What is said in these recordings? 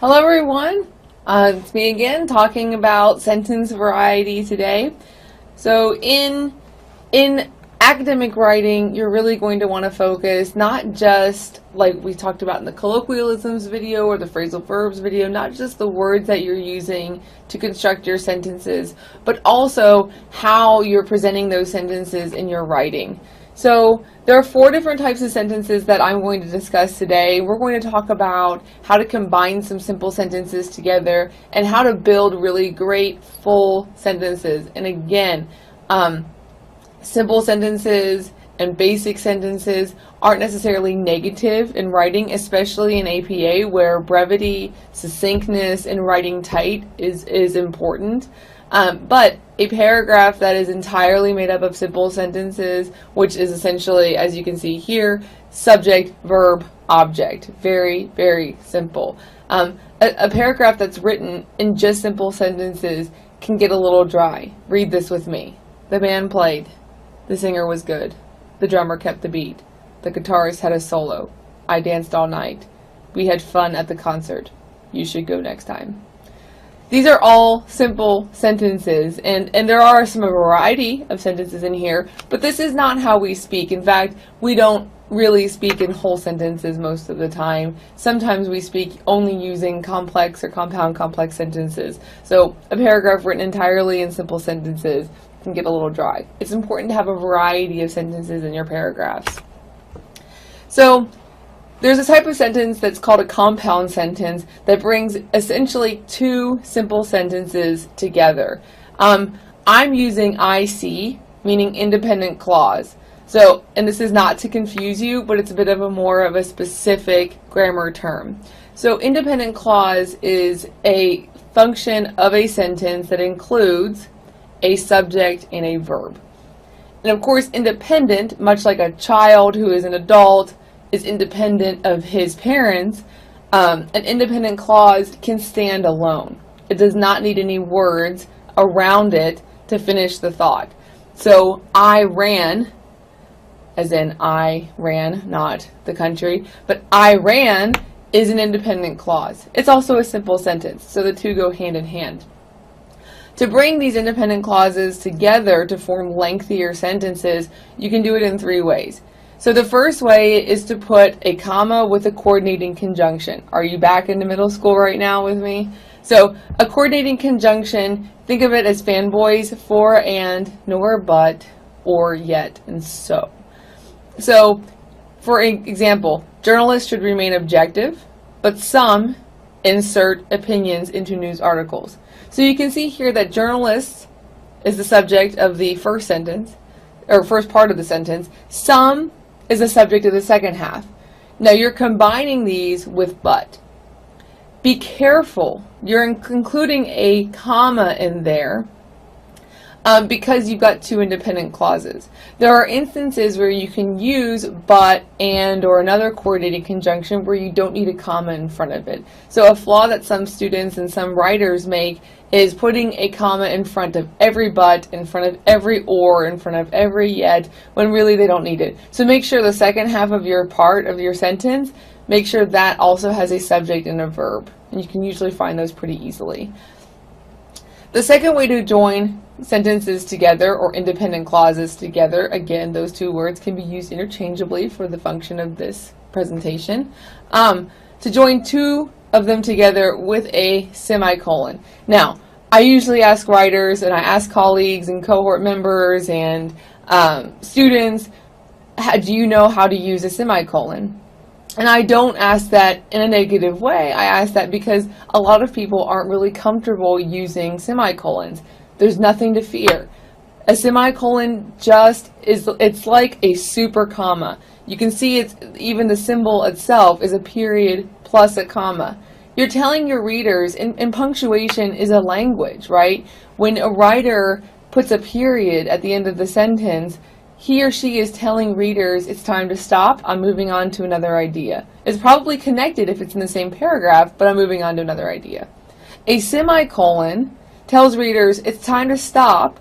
Hello everyone, it's me again talking about sentence variety today. So in academic writing, you're really going to want to focus not just like we talked about in the colloquialisms video or the phrasal verbs video, not just the words that you're using to construct your sentences, but also how you're presenting those sentences in your writing. So there are 4 different types of sentences that I'm going to discuss today. We're going to talk about how to combine some simple sentences together and how to build really great full sentences. And again, simple sentences and basic sentences aren't necessarily negative in writing, especially in APA where brevity, succinctness, and writing tight is important. But a paragraph that is entirely made up of simple sentences, which is essentially, as you can see here, subject, verb, object. Very, very simple. A paragraph that's written in just simple sentences can get a little dry. Read this with me. The band played. The singer was good. The drummer kept the beat. The guitarist had a solo. I danced all night. We had fun at the concert. You should go next time. These are all simple sentences, and there are some variety of sentences in here, but this is not how we speak. In fact, we don't really speak in whole sentences most of the time. Sometimes we speak only using complex or compound complex sentences. So a paragraph written entirely in simple sentences can get a little dry. It's important to have a variety of sentences in your paragraphs. So there's a type of sentence that's called a compound sentence that brings essentially 2 simple sentences together. I'm using IC, meaning independent clause. So, and this is not to confuse you, but it's a bit of a more of a specific grammar term. So independent clause is a function of a sentence that includes a subject and a verb. And of course, independent, much like a child who is an adult, is independent of his parents, an independent clause can stand alone. It does not need any words around it to finish the thought. So I ran, as in I ran, not the country, but I ran is an independent clause. It's also a simple sentence, so the 2 go hand in hand. To bring these independent clauses together to form lengthier sentences, you can do it in 3 ways. So the first way is to put a comma with a coordinating conjunction. Are you back into middle school right now with me? So a coordinating conjunction, think of it as fanboys, for, and, nor, but, or, yet, and so. So, for example, journalists should remain objective, but some insert opinions into news articles. So you can see here that journalists is the subject of the first sentence, or first part of the sentence. Some is the subject of the second half. Now you're combining these with but. Be careful, you're including a comma in there because you've got 2 independent clauses. There are instances where you can use but, and, or another coordinating conjunction where you don't need a comma in front of it. So a flaw that some students and some writers make is putting a comma in front of every but, in front of every or, in front of every yet, when really they don't need it. So make sure the second half of your part of your sentence, make sure that also has a subject and a verb. And you can usually find those pretty easily. The second way to join sentences together or independent clauses together, again, those 2 words can be used interchangeably for the function of this presentation, to join 2 of them together with a semicolon. Now, I usually ask writers and I ask colleagues and cohort members and students, do you know how to use a semicolon? And I don't ask that in a negative way. I ask that because a lot of people aren't really comfortable using semicolons. There's nothing to fear. A semicolon just is, it's like a super comma. You can see it's, even the symbol itself is a period plus a comma. You're telling your readers, and punctuation is a language, right? When a writer puts a period at the end of the sentence, he or she is telling readers it's time to stop, I'm moving on to another idea. It's probably connected if it's in the same paragraph, but I'm moving on to another idea. A semicolon tells readers it's time to stop,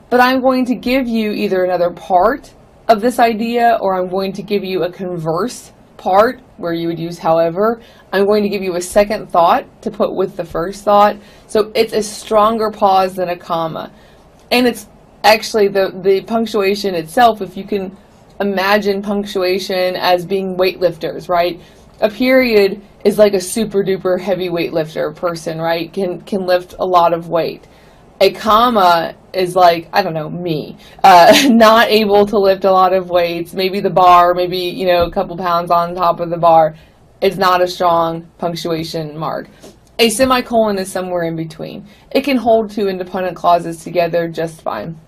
but I'm going to give you either another part of this idea or I'm going to give you a converse part where you would use however. I'm going to give you a second thought to put with the first thought. So it's a stronger pause than a comma. And it's actually the punctuation itself, if you can imagine punctuation as being weightlifters, right? A period is like a super duper heavy weightlifter person, right? Can lift a lot of weight. A comma is like, I don't know, me, not able to lift a lot of weights, maybe the bar, maybe, you know, a couple pounds on top of the bar. It's not a strong punctuation mark. A semicolon is somewhere in between. It can hold two independent clauses together just fine.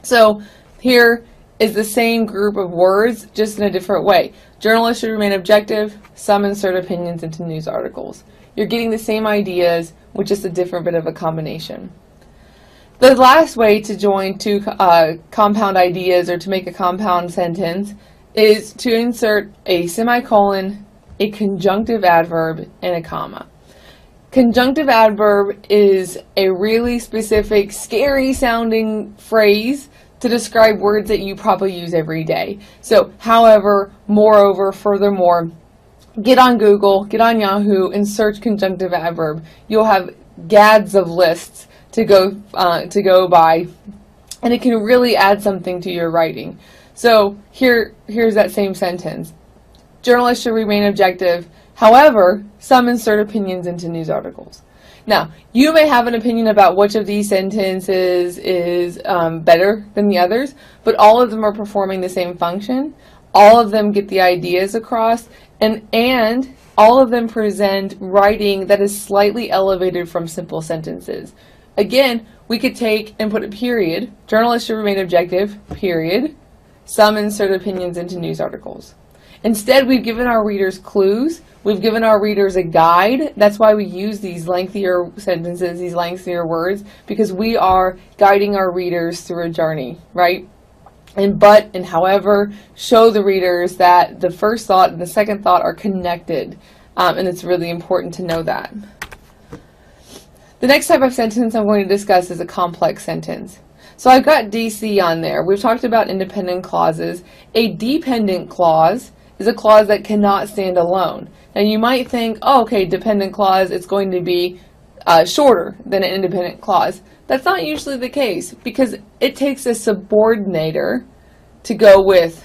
So here is the same group of words, just in a different way. Journalists should remain objective. Some insert opinions into news articles. You're getting the same ideas with just a different bit of a combination. The last way to join two compound ideas or to make a compound sentence is to insert a semicolon, a conjunctive adverb, and a comma. Conjunctive adverb is a really specific, scary sounding phrase to describe words that you probably use every day. So, however, moreover, furthermore, get on Google, get on Yahoo, and search conjunctive adverb. You'll have gads of lists to go by, and it can really add something to your writing. So here's that same sentence. Journalists should remain objective. However, some insert opinions into news articles. Now, you may have an opinion about which of these sentences is better than the others, but all of them are performing the same function. All of them get the ideas across, and all of them present writing that is slightly elevated from simple sentences. Again, we could take and put a period. Journalists should remain objective, period. Some insert opinions into news articles. Instead, we've given our readers clues. We've given our readers a guide. That's why we use these lengthier sentences, these lengthier words, because we are guiding our readers through a journey, right? And but and however show the readers that the first thought and the second thought are connected. And it's really important to know that. The next type of sentence I'm going to discuss is a complex sentence. So I've got DC on there. We've talked about independent clauses. A dependent clause is a clause that cannot stand alone. Now you might think, oh, okay, dependent clause, it's going to be shorter than an independent clause. That's not usually the case because it takes a subordinator to go with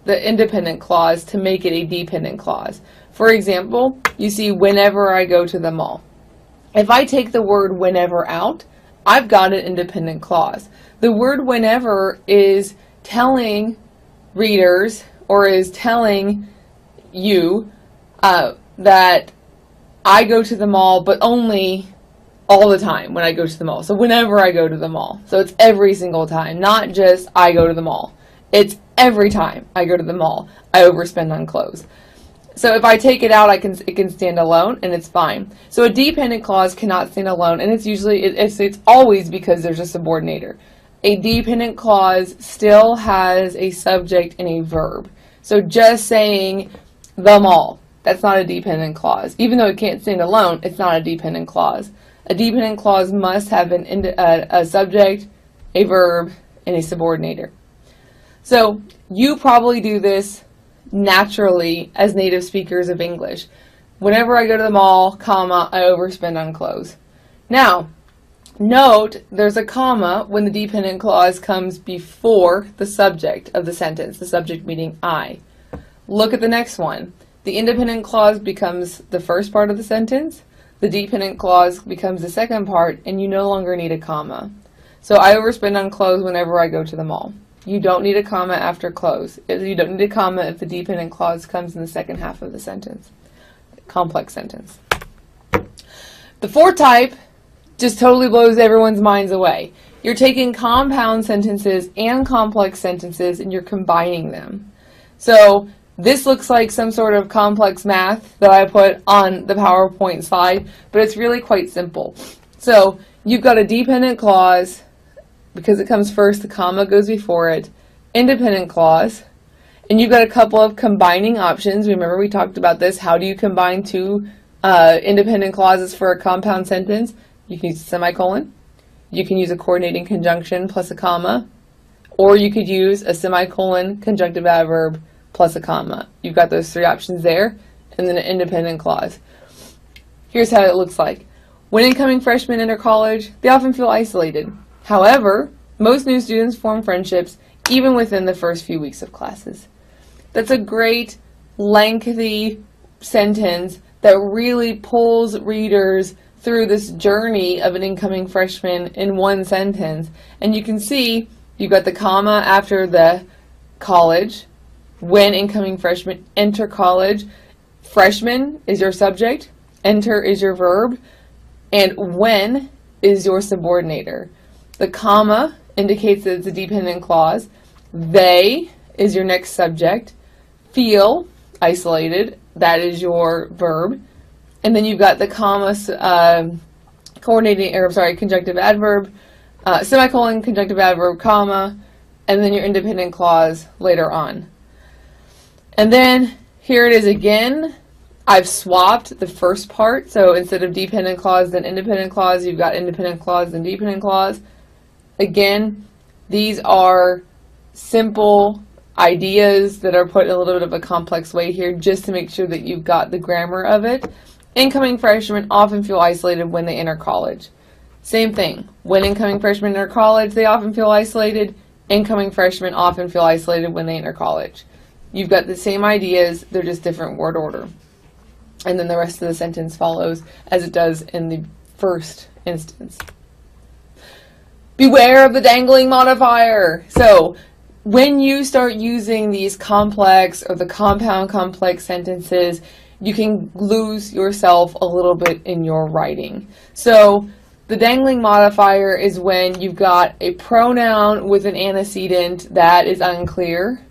the independent clause to make it a dependent clause. For example, you see whenever I go to the mall. If I take the word whenever out, I've got an independent clause. The word whenever is telling readers or is telling you that I go to the mall, but only all the time when I go to the mall. So whenever I go to the mall. So it's every single time, not just I go to the mall. It's every time I go to the mall, I overspend on clothes. So if I take it out, it can stand alone, and it's fine. So a dependent clause cannot stand alone, and it's always because there's a subordinator. A dependent clause still has a subject and a verb. So just saying the mall, that's not a dependent clause. Even though it can't stand alone, it's not a dependent clause. A dependent clause must have a subject, a verb, and a subordinator. So you probably do this naturally as native speakers of English. Whenever I go to the mall, comma, I overspend on clothes. Now, note there's a comma when the dependent clause comes before the subject of the sentence, the subject meaning I. Look at the next one. The independent clause becomes the first part of the sentence, the dependent clause becomes the second part, and you no longer need a comma. So I overspend on clothes whenever I go to the mall. You don't need a comma after close. You don't need a comma if the dependent clause comes in the second half of the sentence. Complex sentence. The fourth type just totally blows everyone's minds away. You're taking compound sentences and complex sentences and you're combining them. So this looks like some sort of complex math that I put on the PowerPoint slide, but it's really quite simple. So you've got a dependent clause. Because it comes first, the comma goes before it, independent clause, and you've got a couple of combining options. Remember we talked about this. How do you combine two independent clauses for a compound sentence? You can use a semicolon, you can use a coordinating conjunction plus a comma, or you could use a semicolon, conjunctive adverb, plus a comma. You've got those three options there. and then an independent clause. Here's how it looks like. When incoming freshmen enter college, they often feel isolated. However, most new students form friendships even within the first few weeks of classes. That's a great, lengthy sentence that really pulls readers through this journey of an incoming freshman in one sentence. And you can see you've got the comma after the college. When incoming freshmen enter college, freshman is your subject, enter is your verb, and when is your subordinator. The comma indicates that it's a dependent clause. They is your next subject. Feel, isolated, that is your verb. And then you've got the comma conjunctive adverb, semicolon, conjunctive adverb, comma, and then your independent clause later on. And then here it is again. I've swapped the first part, so instead of dependent clause then independent clause, you've got independent clause and dependent clause. Again, these are simple ideas that are put in a little bit of a complex way here just to make sure that you've got the grammar of it. Incoming freshmen often feel isolated when they enter college. Same thing. When incoming freshmen enter college, they often feel isolated. Incoming freshmen often feel isolated when they enter college. You've got the same ideas, they're just different word order. And then the rest of the sentence follows as it does in the first instance. Beware of the dangling modifier. So when you start using these complex or the compound complex sentences, you can lose yourself a little bit in your writing. So the dangling modifier is when you've got a pronoun with an antecedent that is unclear,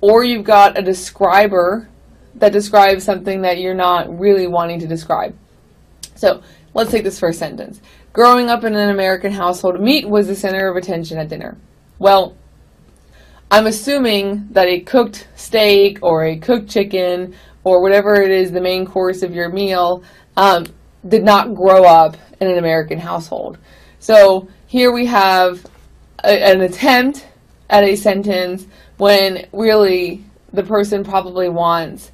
or you've got a describer that describes something that you're not really wanting to describe. So let's take this first sentence. Growing up in an American household, meat was the center of attention at dinner. Well, I'm assuming that a cooked steak or a cooked chicken or whatever it is, the main course of your meal, did not grow up in an American household. So here we have an attempt at a sentence when really the person probably wants,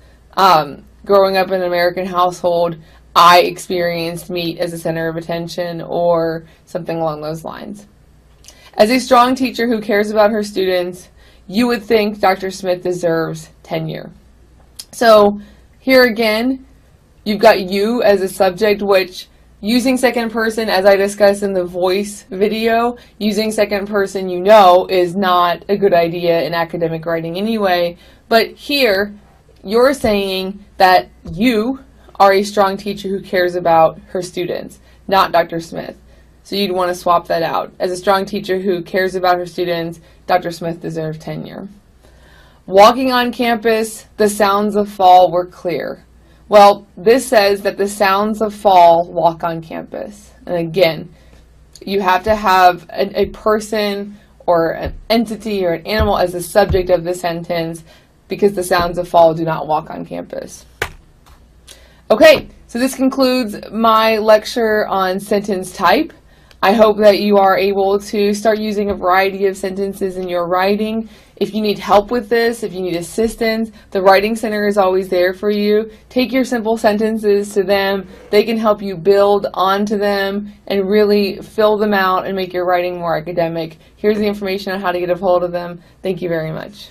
growing up in an American household, I experienced meat as a center of attention or something along those lines. As a strong teacher who cares about her students, you would think Dr. Smith deserves tenure. So here again, you've got you as a subject, which using second person, as I discussed in the voice video, using second person is not a good idea in academic writing anyway. But here, you're saying that you are a strong teacher who cares about her students, not Dr. Smith. So you'd want to swap that out. As a strong teacher who cares about her students, Dr. Smith deserves tenure. Walking on campus, the sounds of fall were clear. Well, this says that the sounds of fall walk on campus. And again, you have to have a person or an entity or an animal as the subject of the sentence because the sounds of fall do not walk on campus. Okay, so this concludes my lecture on sentence type. I hope that you are able to start using a variety of sentences in your writing. If you need help with this, if you need assistance, the Writing Center is always there for you. Take your simple sentences to them. They can help you build onto them and really fill them out and make your writing more academic. Here's the information on how to get a hold of them. Thank you very much.